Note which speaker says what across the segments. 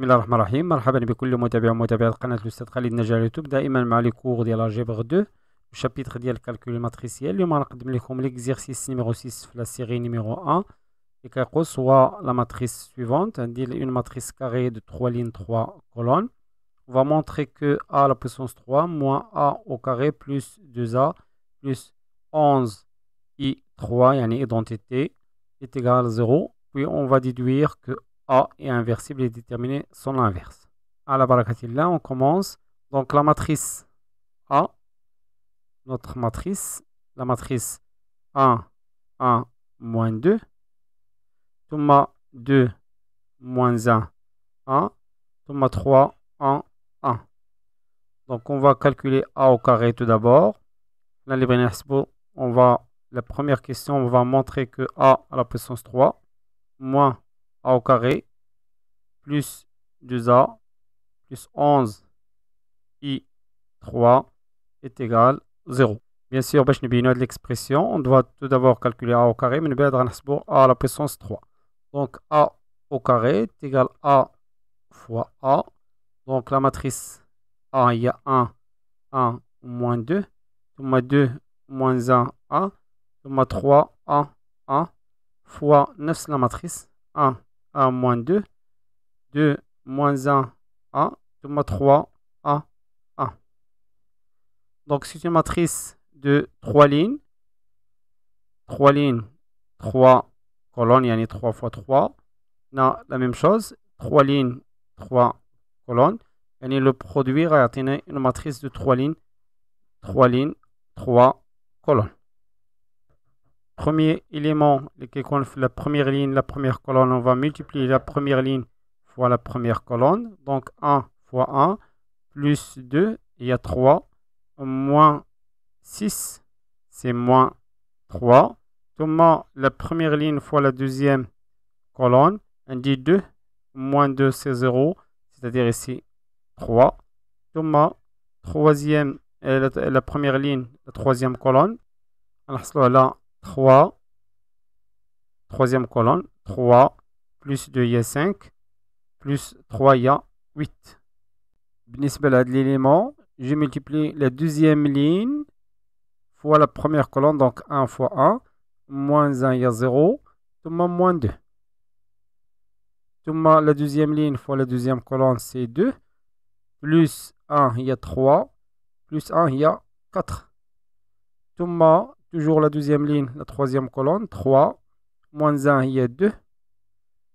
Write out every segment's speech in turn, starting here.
Speaker 1: بسم الله الرحمن الرحيم. مرحبا بكل متابع ومتابعة قناة الأستاذ خالد نجار يوتيوب، دائما مع لي كور ديال الجبر 2 والشابيتر ديال الكالكول ماتريسيال. اليوم غنقدم لكم ليكزيرسيس نيميرو 6 في لا سيري نيميرو 1 اللي كيقص هو لا ماتريس سويفونت. عندي اون ماتريس كاري دو 3 lignes 3 colonnes. On va montrer que a à la puissance 3 moins a au carré plus 2a plus 11i3, يعني identité, est égal à 0. Puis on va déduire que a est inversible et déterminer son inverse. À la barakatillah, on commence. Donc la matrice A, notre matrice, la matrice 1, 1, moins 2, ثم 2, moins 1, 1, ثم 3, 1, 1. Donc on va calculer a au carré tout d'abord. Là, la première question, on va montrer que a à la puissance 3 moins a au carré plus 2a plus 11i3 est égal à 0. Bien sûr, باش نبينو l'expression, on doit tout d'abord calculer a au carré, mais nous allons a à la puissance 3. Donc a au carré est égal à a fois a. Donc la matrice A, il y a 1, 1, moins 2, ثم 2, moins 1, 1, ثم 3, 1, 1, fois نفس la matrice 1, 1, moins 2, 2, moins 1, 1, ثم 3, 1, 1. Donc c'est une matrice de 3 lignes. 3 lignes, 3 colonnes, yani 3 fois 3. On a la même chose. 3 lignes, 3 colonnes. Yani le produit va atteindre une matrice de 3 lignes, 3 lignes, 3 colonnes. Premier élément, la première ligne, la première colonne, on va multiplier la première ligne fois la première colonne. Donc 1 fois 1, plus 2, il y a 3, moins 6, c'est moins 3. ثم la première ligne fois la deuxième colonne, on dit 2, moins 2 c'est 0, c'est-à-dire ici 3. ثم troisième, la première ligne, la troisième colonne, on a là 3, troisième colonne, 3, plus 2 il y a 5, plus 3 il y a 8. بالنسبة لهذا l'élément, je multiplie la deuxième ligne fois la première colonne, donc 1 fois 1, moins 1 il y a 0, ثم moins 2. ثم la deuxième ligne fois la deuxième colonne, c'est 2, plus 1 il y a 3, plus 1 il y a 4. ثم toujours la deuxième ligne, la troisième colonne, 3, moins 1 il y a 2,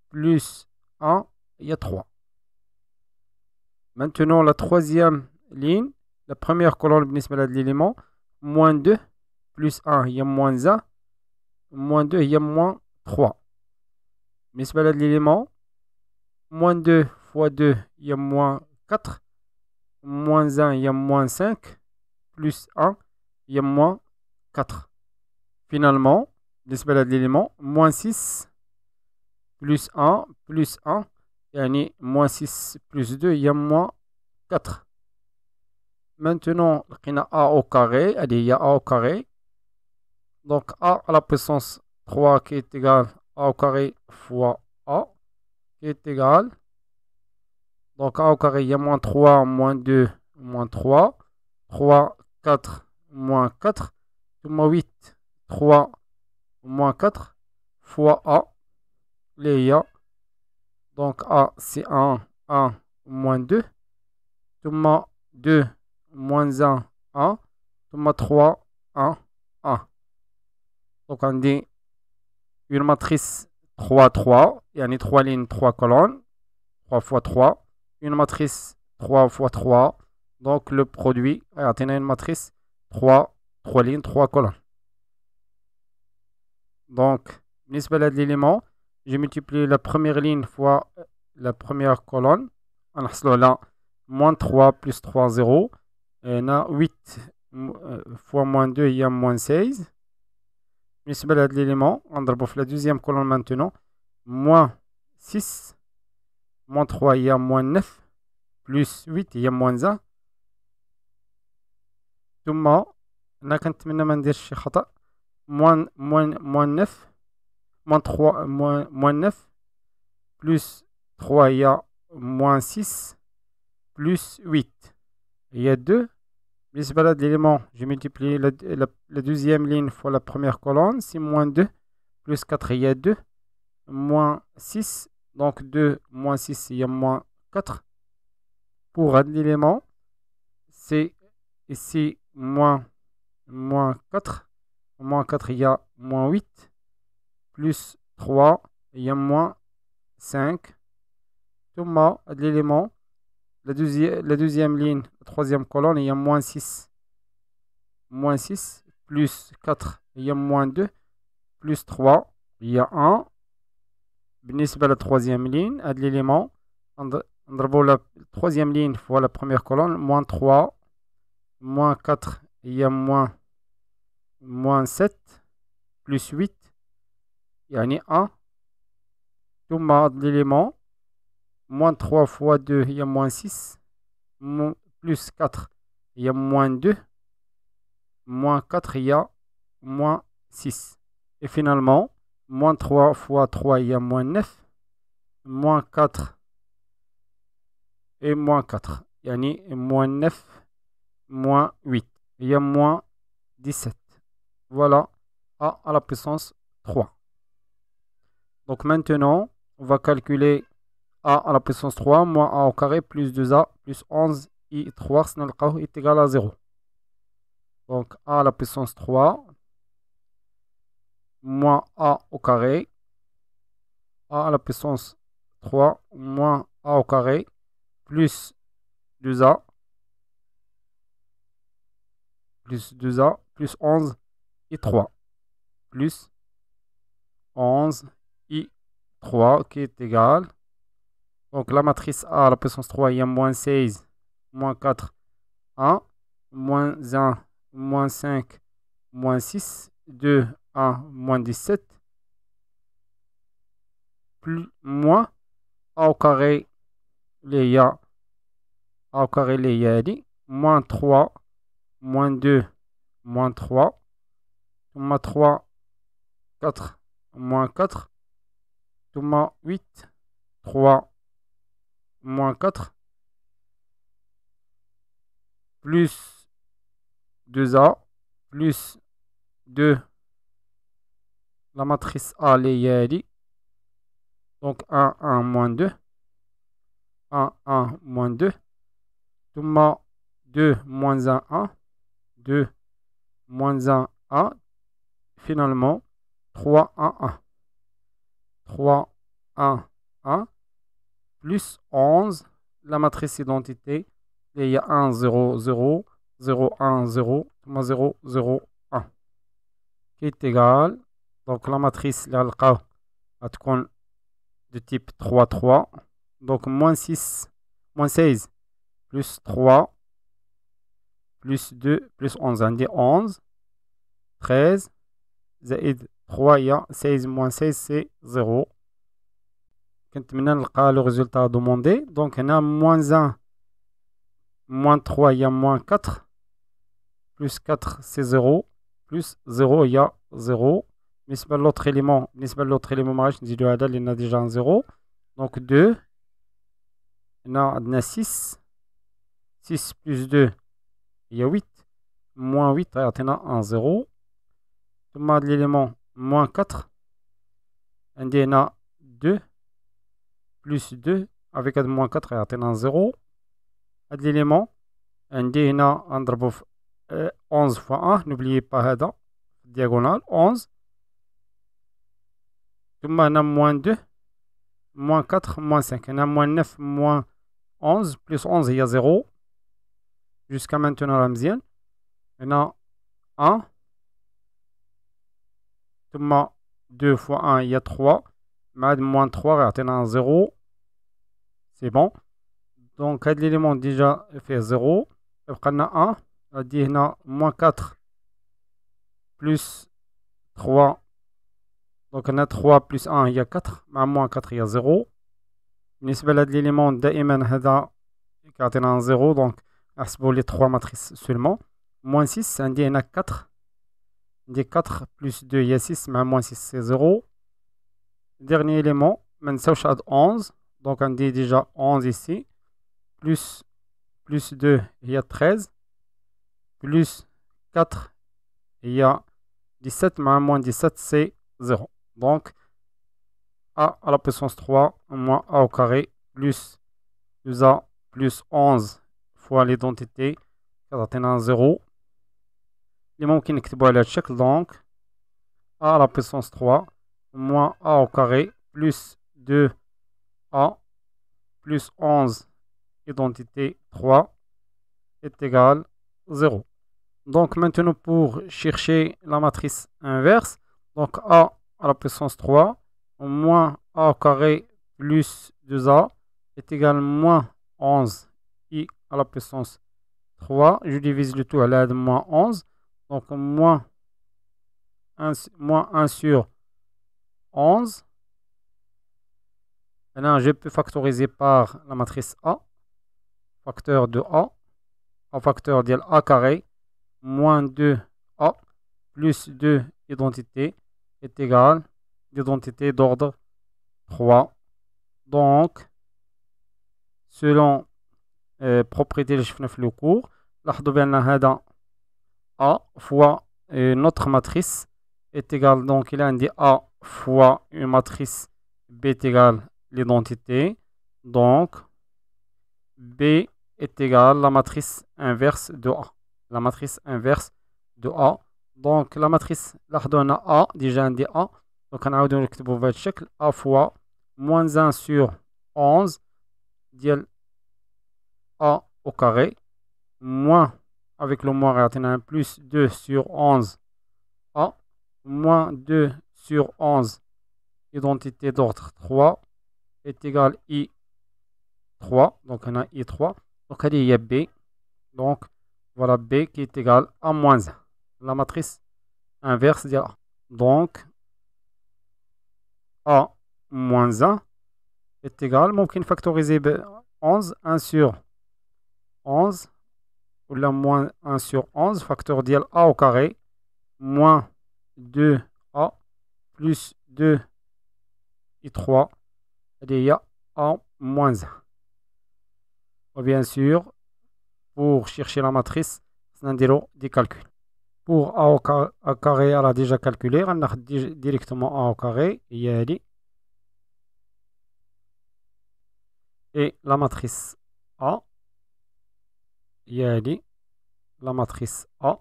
Speaker 1: plus 1 il y a 3. Maintenant la troisième ligne, la première colonne بالنسبة لهذا l'élément, moins 2, plus 1 il y a moins 1, moins 2 il y a moins 3. بالنسبة لهذا l'élément, moins 2 fois 2 il y a moins 4, moins 1 il y a moins 5, plus 1 il y a moins 4. Finalement, بالنسبة لهذا l'élément, moins 6 plus 1 plus 1, يعني moins 6 plus 2 il y a moins 4. Maintenant, on a a au carré, il y a a au carré. Donc a à la puissance 3 qui est égal à a au carré fois a qui est égal. Donc a au carré, il y a moins 3, moins 2, moins 3. 3, 4, moins 4. Moins 8, 3, moins 4 fois a. Les y a. Donc a c'est 1, 1, moins 2. ثم 2, moins 1, 1. ثم 3, 1, 1. Donc on dit une matrice 3, 3. Il y a 3 lignes, 3 colonnes. 3 fois 3. Une matrice 3 fois 3. Donc le produit est atteint une matrice 3, 3 lignes, 3 colonnes. Donc, بالنسبة لهذا l'élément, j'ai multiplié la première ligne fois la première colonne. On a là moins 3 plus 3, 0. Et on a 8 fois moins 2, il y a moins 16. بالنسبة لهذا l'élément, on va faire la deuxième colonne maintenant. Moins 6, moins 3, il y a moins 9. Plus 8, il y a moins 1. ثم أنا كنتمنى ما نديرش شي خطأ. moins 9, moins 3, moins 9, plus 3 il y a moins 6 plus 8. Il y a 2. بالنسبة لهاد l'élément, je multiplie la deuxième ligne fois la première colonne. C'est moins 2 plus 4, il y a 2. Moins 6. Donc 2 moins 6, il y a moins 4. Pour l'élément, c'est ici moins 4. Moins 4, il y a moins 8. Plus 3, il y a moins 5. Thomas, l'élément, la deuxième ligne, la troisième colonne, il y a moins 6. Moins 6 plus 4, il y a moins 2. Plus 3, il y a 1. بالنسبة la troisième ligne, à l'élément, نضربوا la troisième ligne fois la première colonne, moins 3, moins 4, il y a moins 7, plus 8, يعني 1. ثم l'élément, moins 3 fois 2, il y a moins 6, plus 4, il y a moins 2, moins 4, il y a moins 6. Et finalement, moins 3 fois 3, il y a moins 9, moins 4 et moins 4. Yani moins 9, moins 8. Il y a moins 17. Voilà, a à la puissance 3. Donc maintenant, on va calculer a à la puissance 3 moins a au carré plus 2a plus 11 et 3 est égal à 0. Donc a à la puissance 3 moins a au carré, a à la puissance 3 moins a au carré plus 2a plus 11 et 3 plus 11 et 3 qui est égal. Donc la matrice A à la puissance 3, il y a moins 16, moins 4, 1, moins 1, moins 5, moins 6, 2, 1, moins 17, plus moins A au carré, les A au carré, les yali, moins 3, moins 2, moins 3, moins 3, 4, moins 4, moins 8, 3, moins 4, plus 2A, plus 2, la matrice A, les yali, donc 1, 1, moins 2, 1, 1, moins 2, 2, moins 1, 1, 2, moins 1, 1, finalement 3, 1, 1. 3, 1, 1, plus 11, la matrice identité, et il y a 1, 0, 0, 0, 1, 0, 0, 0, 1, qui est égal, donc la matrice, là, de type 3, 3, donc moins 6, moins 16, plus 3, plus 2, plus 11, on dit 11, 13, زائد 3, il y a 16, moins 16, c'est 0. كنتمنى نلقى le résultat demandé. Donc on a moins 1, moins 3, il y a moins 4, plus 4, c'est 0, plus 0, il y a 0. بالنسبة l'autre élément, ما غاديش نزيدو هذا لأن déjà un 0. Donc 2, on a 6, 6 plus 2, il y a 8, moins 8, on a un 0. ثم l'élément moins 4, on a 2, plus 2, avec moins 4, on a 0. L'élément, on a 11 fois 1, n'oubliez pas هذا, diagonale, 11. ثم on a moins 2, moins 4, moins 5. On a moins 9, moins 11, plus 11, il y a 0. Jusqu'à maintenant, la mzienne. On a 1. ثم 2 fois 1, il y a 3. Moins 3, on a 0. C'est bon. Donc, l'élément déjà fait 0. On a 1. On a moins 4 plus 3. Donc, on a 3 plus 1, il y a 4. Moins 4, il y a 0. بالنسبة لهذا l'élément دائما هذا كيعطينا 0. Donc, نحسبوا les 3 matrices seulement. Moins 6, on a 4. On a 4 plus 2, il y a 6. Moins 6, c'est 0. Dernier élément, ما نساوش هاد 11. Donc on dit déjà 11 ici. Plus 2, il y a 13. Plus 4, il y a 17. Moins 17, c'est 0. Donc a à la puissance 3 moins a au carré plus 2a plus 11 fois l'identité كتعطينا 0 اللي ممكن نكتبوها على هذا الشكل. دونك a à la puissance 3 moins a au carré plus 2a plus 11 identité 3 est égal 0. Donc maintenant pour chercher la matrice inverse, donc a à la puissance 3 moins a au carré plus 2a est égal moins 11 i à la puissance 3. Je divise le tout à l'aide de moins 11. Donc moins 1 sur 11. Maintenant, je peux factoriser par la matrice A. Facteur de A. En facteur de A carré. Moins 2A plus 2 identité est égal d'identité d'ordre 3. Donc, selon propriété اللي شفنا في le cours, لاحظوا بأن هذا A fois notre matrice est égal, donc il a dit A fois une matrice B est égal l'identité. Donc, B est égal la matrice inverse de A. La matrice inverse de A. Donc, la matrice, لاحظوا أن A, déjà un dit A. Donc, on a نكتبوا بهذا الشكل A fois moins 1 sur 11 ديال A au carré moins avec le moins on a un plus 2 sur 11 A moins 2 sur 11 identité d'ordre 3 est égal I 3. Donc on a I 3. Donc il y a B. Donc voilà B qui est égal à moins 1. La matrice inverse de A. Donc A moins 1 est égal. ممكن factoriser 11. 1 sur 11. Ou la moins 1 sur 11. Facteur d'IL A au carré. Moins 2A plus 2 I3. Il y a A moins 1. Et bien sûr, pour chercher la matrice, on a des calculs. Pour A au carré, elle a déjà calculé. On a directement A au carré. Et la matrice A. La matrice A.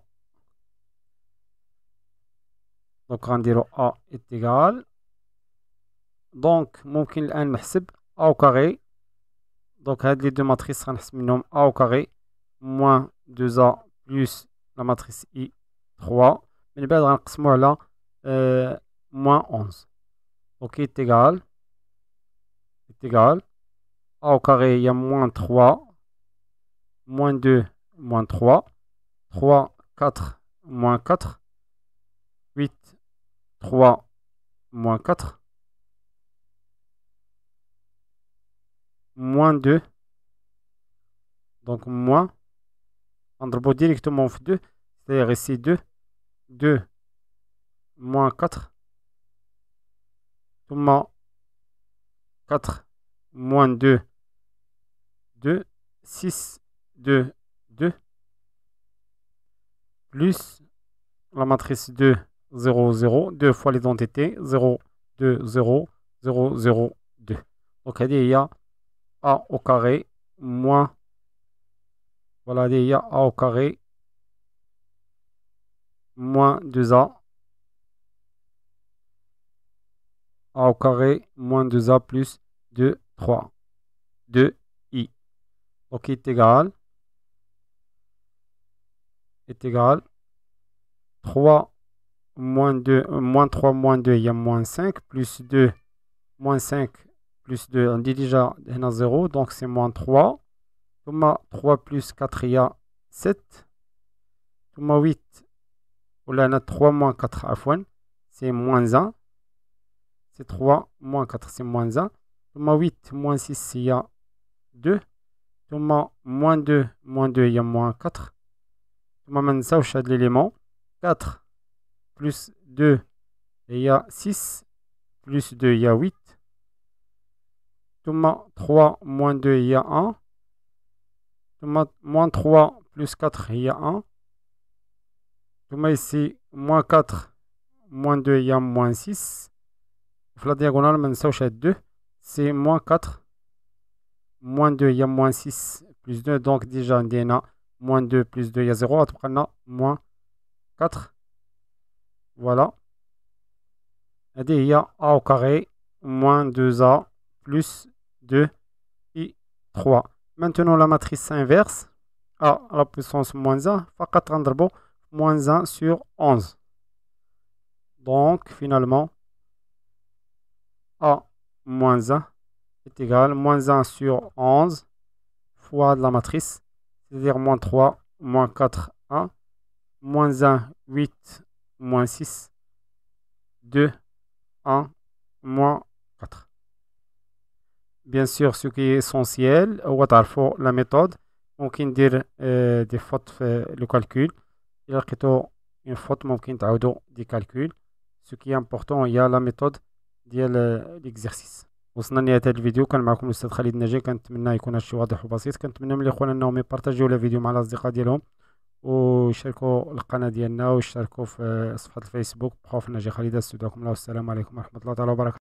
Speaker 1: Donc, on dirait A est égal. Donc, ممكن الآن نحسب A au carré. Donc, les deux matrices, on a A au carré moins 2A plus la matrice I 3. Mais بعد غنقسمو على moins 11. Donc, est égal. A au carré, il y a moins 3. Moins 2, moins 3. 3, 4, moins 4. 8, 3, moins 4. Moins 2. Donc, moins. On drbo directement في 2. C'est-à-dire ici 2. 2, moins 4. ثم 4, moins 2. 2, 6, 2, 2. Plus la matrice 2, 0, 0. 2 fois l'identité. 0, 2, 0, 0, 0, 2. Donc, il y a A au carré moins. Voilà, il y a A au carré moins 2A. A au carré moins 2A plus 2, 3. 2i. Donc, est égal. 3 moins 2, moins 3 moins 2, il y a moins 5, plus 2, moins 5, plus 2, on dit déjà 0, donc c'est moins 3. 3 plus 4, il y a 7. 8, là on a 3 moins 4 à fois, c'est moins 1. C'est 3 moins 4, c'est moins 1. 8 moins 6, il y a 2. Moins 2, il y a moins 4. Maintenant, ça, je de l'élément. 4 plus 2, il y a 6. Plus 2, il y a 8. ثم 3 moins 2 هي 1 ثم moins 3 plus 4 هي 1 ثم ici moins 4 moins 2 هي moins 6 في لا diagonale ما نساوش هاد 2 c'est moins 4 moins 2 هي moins 6 plus 2 donc déjà عندنا moins 2 plus 2 هي 0 غتبقى لنا moins 4 voilà هذه هي a au carré moins 2a plus 2 et 3. Maintenant la matrice inverse a à la puissance moins 1 فقط غنضربو moins 1 sur 11. Donc finalement a moins 1 est égal à moins 1 sur 11 fois de la matrice, c'est-à-dire moins 3, moins 4, 1, moins 1, 8, moins 6, 2, 1, moins 4. Bien sûr, ce qui est essentiel, هو تعرفوا la méthode. ممكن ندير des fautes في le calcul. إلا لقيتو une faute ممكن تعاودوا des calculs. Ce qui est important هي la méthode ديال l'exercice. وصلنا لنهاية هذا الفيديو. كان معكم الأستاذ خالد نجي. كنتمنى يكون هادشي واضح وبسيط. كنتمنى من الإخوان أنهم يبارطاجيو الفيديو مع الأصدقاء ديالهم ويشاركوا القناة ديالنا ويشاركوا في صفحة الفيسبوك بخوف نجي خالد. استودعكم الله والسلام عليكم ورحمة الله تعالى وبركاته.